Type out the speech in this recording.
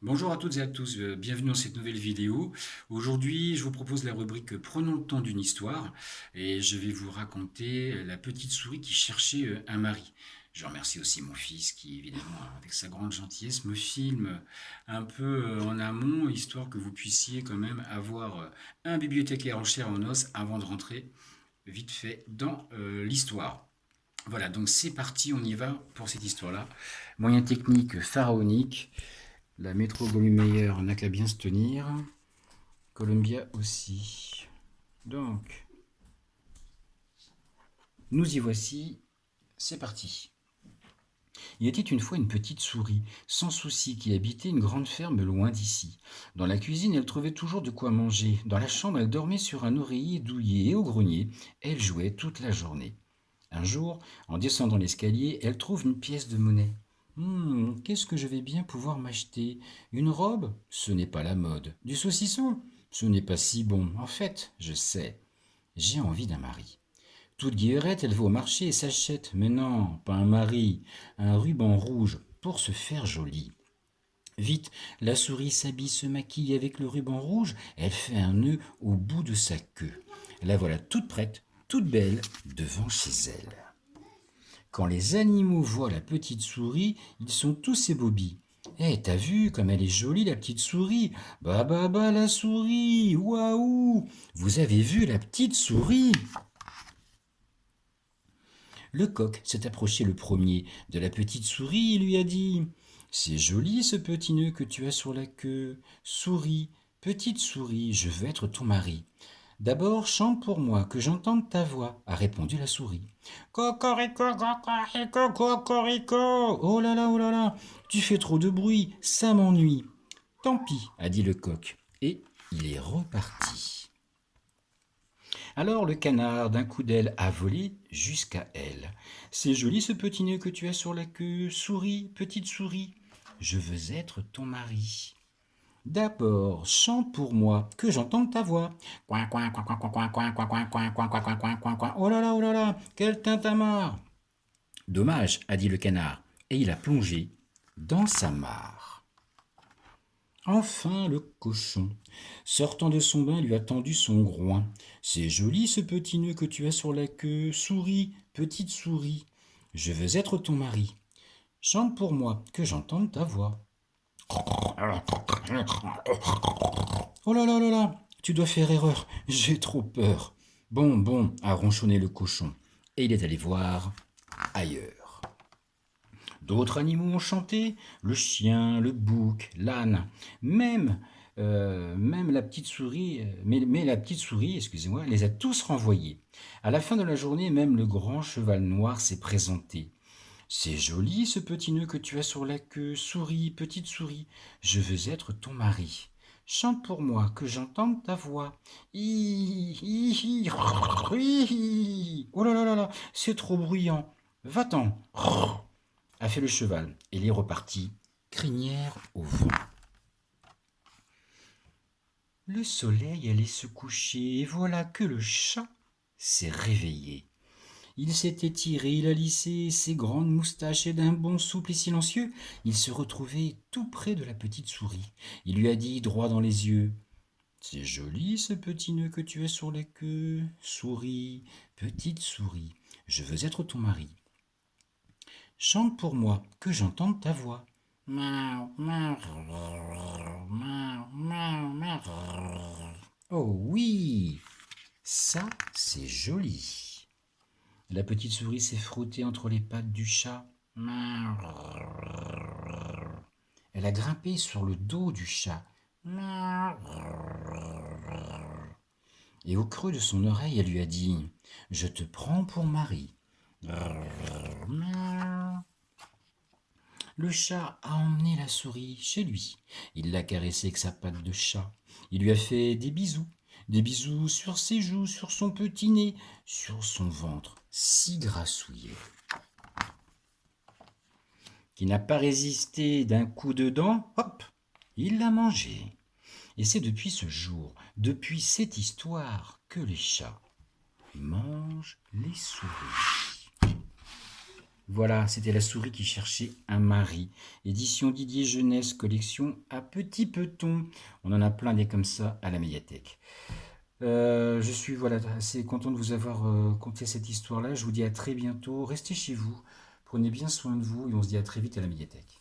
Bonjour à toutes et à tous, bienvenue dans cette nouvelle vidéo. Aujourd'hui, je vous propose la rubrique Prenons le temps d'une histoire et je vais vous raconter la petite souris qui cherchait un mari. Je remercie aussi mon fils qui, évidemment, avec sa grande gentillesse, me filme un peu en amont, histoire que vous puissiez quand même avoir un bibliothécaire en chair et en os avant de rentrer vite fait dans l'histoire. Voilà, donc c'est parti, on y va pour cette histoire-là. Moyen technique pharaonique. La métro Goldwyn-Mayer n'a qu'à bien se tenir. Columbia aussi. Donc, nous y voici. C'est parti. Il était une fois une petite souris, sans souci, qui habitait une grande ferme loin d'ici. Dans la cuisine, elle trouvait toujours de quoi manger. Dans la chambre, elle dormait sur un oreiller douillet et au grenier, elle jouait toute la journée. Un jour, en descendant l'escalier, elle trouve une pièce de monnaie. Qu'est-ce que je vais bien pouvoir m'acheter? Une robe? Ce n'est pas la mode. Du saucisson? Ce n'est pas si bon. En fait, je sais. J'ai envie d'un mari. Toute guillerette, elle va au marché et s'achète. Mais non, pas un mari, un ruban rouge pour se faire jolie. Vite, la souris s'habille, se maquille avec le ruban rouge, elle fait un nœud au bout de sa queue. La voilà toute prête, toute belle, devant chez elle. Quand les animaux voient la petite souris, ils sont tous ébobis. T'as vu comme elle est jolie la petite souris? Bah bah bah la souris, waouh! Vous avez vu la petite souris? Le coq s'est approché le premier de la petite souris et lui a dit: C'est joli ce petit nœud que tu as sur la queue. Souris, petite souris, je veux être ton mari. D'abord chante pour moi, que j'entende ta voix, a répondu la souris. Cocorico, cocorico, cocorico. Oh là là, tu fais trop de bruit, ça m'ennuie. Tant pis, a dit le coq, et il est reparti. Alors le canard, d'un coup d'aile, a volé jusqu'à elle. C'est joli ce petit nœud que tu as sur la queue, souris, petite souris. Je veux être ton mari. D'abord, chante pour moi, que j'entende ta voix. Coin, coin, coin, coin, coin, coin, coin, coin, coin, coin, coin, coin, coin, coin, coin. Oh là là, quel tintamarre! Dommage, a dit le canard, et il a plongé dans sa mare. Enfin le cochon, sortant de son bain, lui a tendu son groin. C'est joli ce petit nœud que tu as sur la queue, souris, petite souris. Je veux être ton mari. Chante pour moi, que j'entende ta voix. Oh là là, tu dois faire erreur, j'ai trop peur. Bon, a ronchonné le cochon, et il est allé voir ailleurs. D'autres animaux ont chanté, le chien, le bouc, l'âne, même la petite souris, mais la petite souris, excusez-moi, les a tous renvoyés. À la fin de la journée, même le grand cheval noir s'est présenté. C'est joli ce petit nœud que tu as sur la queue, souris, petite souris, je veux être ton mari. Chante pour moi, que j'entende ta voix. Oh là là, c'est trop bruyant. Va-t'en, a fait le cheval, et il est reparti, crinière au vent. Le soleil allait se coucher, et voilà que le chat s'est réveillé. Il s'est étiré, il a lissé ses grandes moustaches et d'un bond souple et silencieux, il se retrouvait tout près de la petite souris. Il lui a dit droit dans les yeux: C'est joli ce petit nœud que tu as sur la queue, souris, petite souris, je veux être ton mari. Chante pour moi, que j'entende ta voix. Oh oui, ça c'est joli. La petite souris s'est frottée entre les pattes du chat. Elle a grimpé sur le dos du chat. Et au creux de son oreille, elle lui a dit: Je te prends pour mari. Le chat a emmené la souris chez lui. Il l'a caressée avec sa patte de chat. Il lui a fait des bisous sur ses joues, sur son petit nez, sur son ventre, si grassouillet, qui n'a pas résisté d'un coup de dent. Hop, il l'a mangé. Et c'est depuis ce jour, depuis cette histoire, que les chats mangent les souris. Voilà, c'était la souris qui cherchait un mari. Édition Didier Jeunesse, collection à petit peton. On en a plein des comme ça à la médiathèque. Je suis voilà, assez content de vous avoir conté cette histoire-là. Je vous dis à très bientôt. Restez chez vous. Prenez bien soin de vous et on se dit à très vite à la médiathèque.